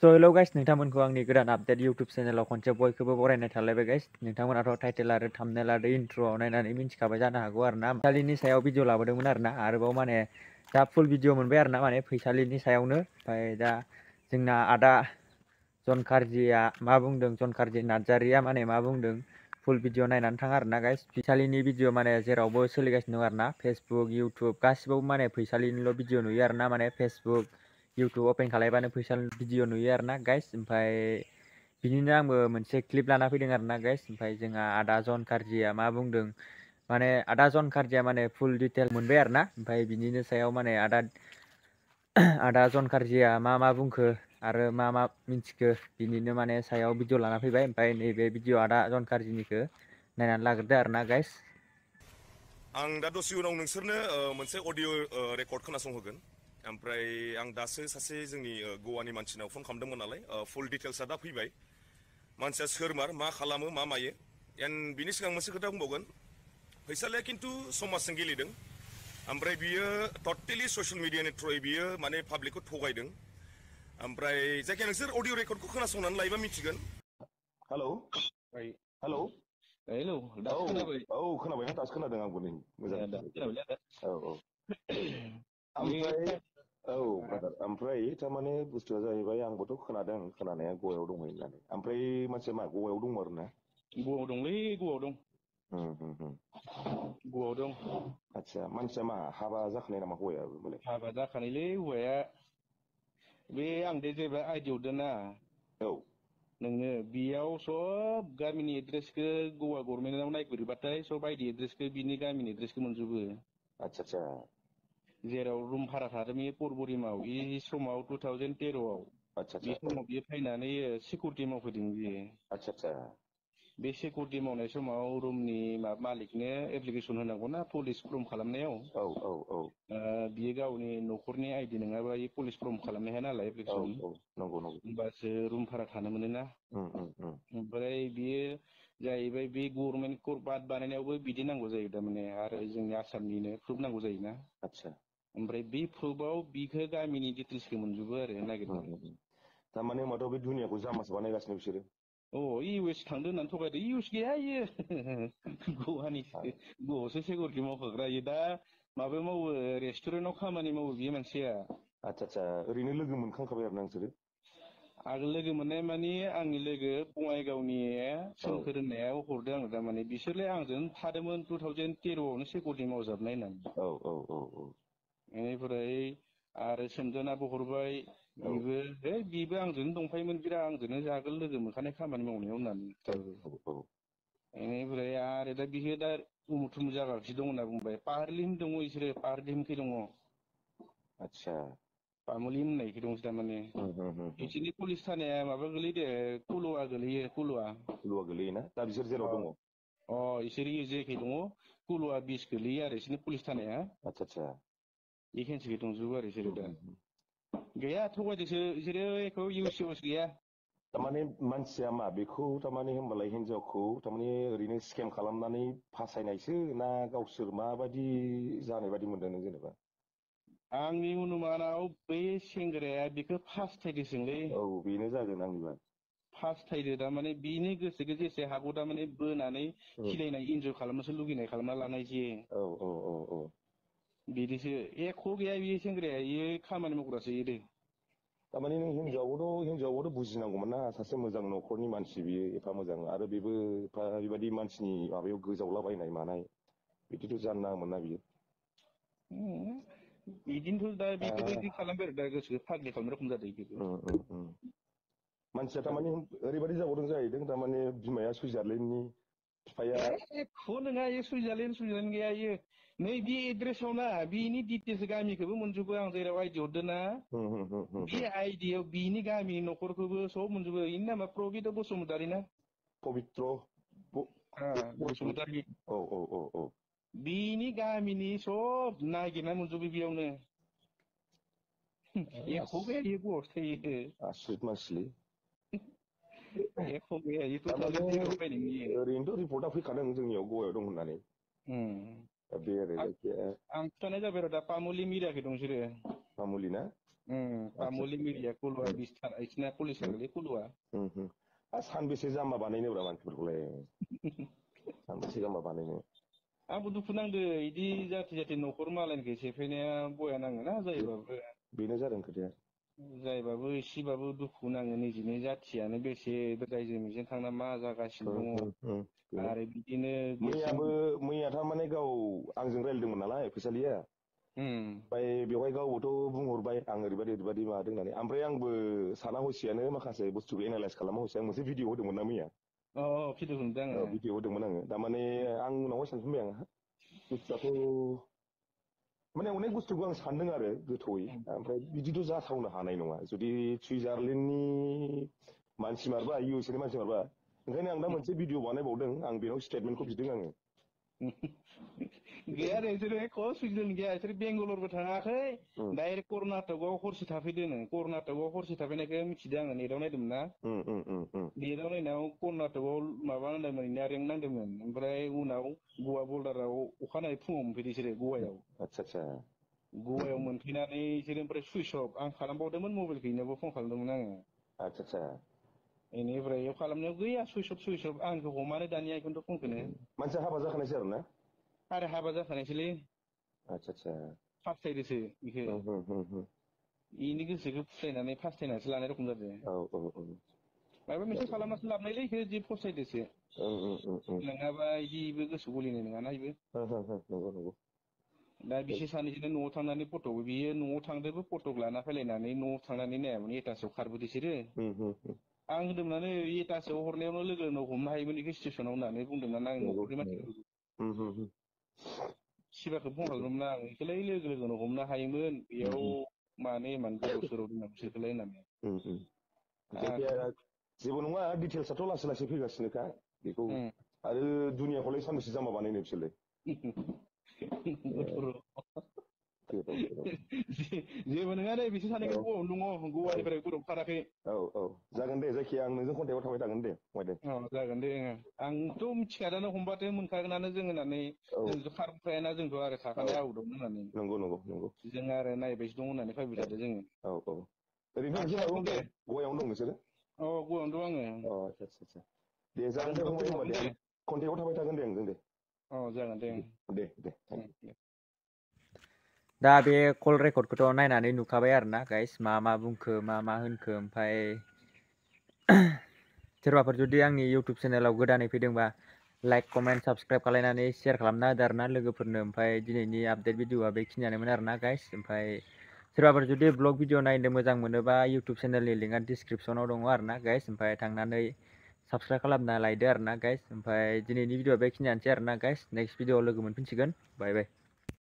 Hello guys नोंथांमोनखौ आंनि गोदान update YouTube चेनेलाव खनसे बयखौबो बरायनाय थालायबाय गाइस। नोंथांमोनाथ' टाइटेल आरो थाम्बनेल आरो इन्ट्र'आव नायनानै मिन्थिखाबाय जानो हागौ आरो ना फैसालिनि सायाव भिडिअ लाबोदोंमोन आरो ना आरोबाव माने दा फुल भिडिअ मोनबाय आरो ना माने फैसालिनि सायावनो। ओमफ्राय दा जोंना आदा जनखारजिया मा बुंदों, जनखारजि नार्जारिया माने मा बुंदों फुल भिडिअ नायनानै थाङा आरो ना गाइस। फैसालिनि भिडिअ माने जेरावबो सोलिगासिनो दं आरो ना, फेसबुक इउटुब गासिबावबो माने फैसालिनिल' भिडिअ नुयो आरो ना, माने फेसबुक इउटुब अपेन खालायबानो फैसालिनि भिडिअ नुयो आरो ना गाइस। ओमफ्राय बिनिनो आंबो मोनसे क्लिप लाना फैदों आरो ना गाइस। ओमफ्राय जोंहा आदा जनखारजिया मा बुंदों माने आदा जनखारजिया माने फुल डिटेल मोनबाय आरो ना। ओमफ्राय बिनिनो सायाव माने आदा जनखारजिया मा बुंखो आरो मा मिन्थिखो बिनिनो माने सायाव भिडिअ लाना फैबाय। ओमफ्राय नैबे भिडिअ आदा जनखारजिनिखौ नायनानै लाग्रोदो आरो ना गाइस। आं दा दसे उनाव नोंसोरनो मोनसे अडिअ रेकर्ड खोनासंहोगोन। ओमफ्राय आं दासो सासे जोंनि गवानि मानसिनाव फन खालामदोंमोन नालाय, फुल डिटेल्सआ दा फैबाय। मानसिया सोरमार, मा खालामो, मा मायो। एन्ड बिनि सिगां मोनसे खोथा बुंबावगोन, फैसालिया खिन्थु समाजजों गेलेदों। ओमफ्राय बियो टटेलि ससियेल मिडियानि थ्रुयै बियो माने पाब्लिकखौ थगायदों। ओमफ्राय जायखिया नोंसोर अडिअ रेकर्डखौ खोनासंनानै लायोबा मिथिगोन। हेलौ हेलौ हेलौ दासो खोनाबाय। औ खोनाबायना? दासो खोनादों आंबो नै मोजां। ओमफ्राय ब्रादार, ओमफ्राय थारमाने बुस्थुआ जाहैबाय आंबोथ' खोनादों खोनानाया गवायाव दंमोन होननानै। ओमफ्राय मानसिया मा गवायाव दंमोन आरो ना? गवायाव दंलै, गवायाव दं। गवायाव दं। आदसा, मानसिया मा हाबा जाखानाय नामा हौवायाबो? हाबा जाखानायलै हौवाया। बे आं दे जेब्ला आइडि हरदों ना नोंनो, बेयाव सब गामिनि एड्रेसखौ गवा गभर्नमेन्टआव नायगिरबाथाय सब आइडि एड्रेसखौ बिनि गामिनि एड्रेसखौ मोनजोबो। आदसा जेराव रुम भारा थादों बे परबरिमाव, बे समाव 2013आव बे समाव बियो फैनानै सिकिउरिटि मावफैदों बियो। आदसा बे सिकिउरिटि मावनाय समाव रुमनि मालिकनो एप्लिकेसन होनांगौना पुलिस फर्म खालामनायाव। बियो गावनि न'खरनि आइडि नङाबा पुलिस फर्म खालामनो हाया नालाय एप्लिकेसन। होमबासो रुम भारा थानो मोनो ना। ओमफ्राय बियो जाहैबाय बे गभर्नमेन्ट कर्ट बाद बानायनायावबो बिदि नांगौ जायो थारमाने, आरो जोंनि आसामनिनो प्रुफ नांगौ जायोना। ओमफ्राय बे प्रुफआव बिखौ गामिनि डिटेल्सखौ मोनजोबो आरो नागिरनानै। थारमाने होमबाथ' बे दुनियाखौ जाम्बासो बानायगासिनो बिसोरो। इउ एस थांदों होननानै थगायदो। इउ एस गैया इयो गवासो सिकिउरिटि मावखाग्रा। इयो दा माबायाव मावो, रेस्टुरेन्टआव खामानि मावो बियो मानसिया। आदसा ओरैनो लोगो मोनखांखाबाय आरो ना नोंसोरो? आगोल लोगो मोननाय माने आंनि लोगो बङाइगावनि सोमखोर होननायाव हरदों आङो। थारमाने बिसोरलाय आंजों थादोंमोन 2013आवनो सिकिउरिटि मावजाबनाय होननानै। बेनिफ्राय आरो सोमदोनाबो हरबाय, बिबो आंजोंनो दंफायोमोन, बिराद आंजोंनो आगोल लोगो मोनखानाय खामानि मावनायाव होननानै खिन्थाबाय। बेनिफ्राय आरो दा बियो दा उमुक थुमुक जागासिनो दं होनना बुंबाय। पाहारलिम दङ बिसोरो, पाहारलिमखै दङ। आदसा पामुलिम होननायखै दंसो थारमाने। बिसोरनि पुलिस थानाया माबा गोलैयो, कुलुवा गोलैयो। कुलुवा गोलैयोना? दा बिसोर जेराव दङ? इसोर जेखै दङ कुलुवा बिस गोलैयो आरो बिसोरनि पुलिस थानाया। आदसा बेखेनसेखै दंजोबो आरो बिसोरो दा। गैया थगायदोसो बिसोरो, एख' इउस गैया। थारमाने मानसिया मा बेखौ थारमाने होमबालाय हिनजावखौ थारमाने ओरैनो स्केम खालामनानै फासायनायसो ना गावसोर माबायदि जानाय बायदि मोनदों नों जेनेबा? आंनि अनुमानाव बै सेंग्राया बेखौ फास्थायदोंसोलै। बेनो जागोन आंनिबा। फास्थायदो थारमाने बिनि गोसोखौ जेसे हागौ थारमाने बोनानै खिलायनाय इन्जय खालामनोसो लुगैनाय खालामना लानाय जे। बिदिसो एख' गैया बे सेंग्राया, इयो खामानि मावग्रासो इयो। थारमाने नों हिनजावाबोथ' बुजिनांगौमोन ना, सासे मोजां न'खरनि मानसि बियो, एफा मोजां, आरो बेबो एफा बेबायदि मानसिनि माबायाव गोजावलाबायनाय मानाय बिदिथ' जानो नाङामोन ना बियो। बिदिनोथ' दा बेखौबो बिदि खालामबाय आरो दा गोसोखौ फाग्लि खालामनाय रखम जादों बेखौबो। मानसिया थारमाने ओरैबायदि जाबावदों जाहैदों, थारमाने बिमाया सुइजारलेण्डनि, बिफाया एख' नङा, इयो सुइजारलेण्ड गैया इयो। नै बे एड्रेसाव ना बिनि डिटेल्स गामिखौबो मोनजोबो, आं जेराव आइडि हरदों ना बे आइडियाव बिनि गामिनि न'खरखौबो सब मोनजोबो। बेनि नामा प्रबित बसुमतारि ना? पबित्र बसुमतारि। बिनि गामिनि सब नागिरना मोनजोबो बेयावनो। एख' गैया इयो गवासो थायो। आसरित मानसिलै। एख' गैया, इयो 2013आव फैनाय। ओरैनोथ' रिपर्टआ फैखादों जोंनियाव गवायाव दं होननानै। बे आरो जायखिया आं खिथानाय जाबाय आरो दा पामुलि मिराखै दं बिसोरो। पामुलि ना? तामुलि मिडिया कुलुआ बिस्तार इसिना पुलिस गोलै कुलुआ सानबेसे जाम्बा बानायनोब्रा मानसिफोरखौलाय सानबेसे जाम्बा बानायनो आंबो दुखु नांदो इदि जाति न'खर मालायनिखौ सेफायनाया बया नाङोना जायोबाबो बेनो जादों खोथाया जायबाबो एसेबाबो दुखु नाङो निजिनि जाथियानो बेसे रायजो मिजों थांना मा जागासिनो दङ आरो बिदिनो मैया थारमाने गाव आंजों रायलायदोंमोन नालाय फैसालिया ओमफ्राय बेवहाय गावबोथ' बुंहरबाय आं ओरैबायदि मादों होननानै ओमफ्राय आंबो साना हसियानो माखासे बुस्थुखौ एनालाइज खालामा हसिया आं मोनसे भिडिअ होदोंमोन ना मैया भिडिअ होदों आङो भिडिअ होदोंमोन आङो थारमाने आं उनावहाय सानफिनबाय आं बुस्थुआथ' माने अनेक बुस्थुखौ आं सानदों आरो गोथौयै ओमफ्राय बिदिथ' जाथावनो हानाय नङा जुदि सुइजारलेण्डनि मानसि मारबा इउ एस ए नि मानसि मारबा ओंखायनो आं दा मोनसे भिडिअ बानायबावदों आं बेनाव स्टेटमेन्टखौ बिदों आङो गैया बिसोरो एख' सुइजारलेण्ड गैया बिसोर बेंगालरबो थाङाखै डाइरेक्ट कर्नाटकआव हरसे थाफैदों कर्नाटकआव हरसे थाफैनायखौ मिथिदों आङो नेटआव नायदोंमोन ना नेटआव नायनायाव कर्नाटकआव माबा नांदोंमोन रेंक नांदोंमोन ओमफ्राय उनाव गवा बर्डाराव अखानायै फुङाव मोनफैदों बिसोरो गवायाव गवायाव मोनफैनानै बिसोरो ओमफ्राय सुइस अफ आं खालामबावदोंमोन मबाइलखौ इनावबो फन खालामदोंमोन आङो बेनिफ्राय इयाव खालामनायाव गैया सुइस अफ आंखौ हमानो दानिया बेखौनोथ' फनखौनो मानसिया हाबा जाखानायसै आरो ना आरो हाबा जाखानायसोलै फास्थायदोसो बेखौ इनि गोसोखौ फुस्लायनानै फास्थायनानैसो लानाय रखम जादों माबा मोनसे खालामनासो लाबनायलै इखौ जि फसायदोसो नङाबा इदिबो गोसो गलिनाय नङाना इबो दा बिसोर सानैजोंनो न'आव थांनानै फटक बियो न'आव थांदोंबो फटक लाना फैलायनानै न'आव थांनानै नायामोन एटासआव खारबोदों बिसोरो आं होनदोंमोन एटासआव हरनायावनो लोगो लोगो हमनो हायोमोन बेखौ स्टेसनाव होननानै बुंदोंमोन आं न'खरनि मानसिफोरखौ सिबाखौ फन खालामदोंमोन आं बेखौलाय लोगो लोगोनो हमनो हायोमोन बेयाव मानो इमान गोदाव सोराव दोननां बिसोरखौलाय होननानै जेबो नङा डिटेल्सआथ' लासै लासै फैगासिनोखा बेखौ आरो दुनियाखौलाय सानबेसे जाम्बा बानायनो बिसोरलाय जेबो नङा दे बिसोर सानैखौ गवायावनो दङ गवानिफ्राय बरफ खाराखै जागोन दे जायखिया आं नोंजों कन्टेक्टआव थाबाय थागोन दे जागोन दे आंथ' मिथिखादानो हमबाथाय मोनखागोनानो जों होननानै जोंथ' खारबोखायाना जोंथ' आरो थाखानाय आउटआव होननानै नंगौ जों आरो नायबायसो दं होननानै फैबाय थादों जोङो ओरैनो नोंसोर गवायावनो दं नोंसोरो गवायावनो दं आङो आदसा दे जागोन दे फंबाय होनबा दे कन्टेक्टआव थाबाय थागोन दे आंजों दे जागोन दे दा बे कल रेकर्डखौथ' नायनानै नुखाबाय आरोना गाइस मा बुंखो मा होनखो ओमफ्राय सोरबाफोर जुदि आंनि इउटुब चेनेलाव गोदानै फैदोंबा लाइक कमेन्ट साबस्क्राइब खालायनानै शेयार खालामना होदो आरोना लोगोफोरनो ओमफ्राय दिनैनि आपडेट भिडिअआ बेखिनियानोमोन आरोना गाइस ओमफ्राय सोरबाफोर जुदि ब्लग भिडिअ नायनो मोजां मोनोबा इउटुब चेनेलनि लिंकआ डिसक्रिपसनाव दङ आरोना गाइस ओमफ्राय थांनानै साबस्क्राइब खालामना लायदो आरोना गाइस ओमफ्राय दिनैनि भिडिअआ बेखिनियानोसै आरोना गाइस नेक्स्ट भिडिअआव लोगो मोनफिनसिगोन बाय बाय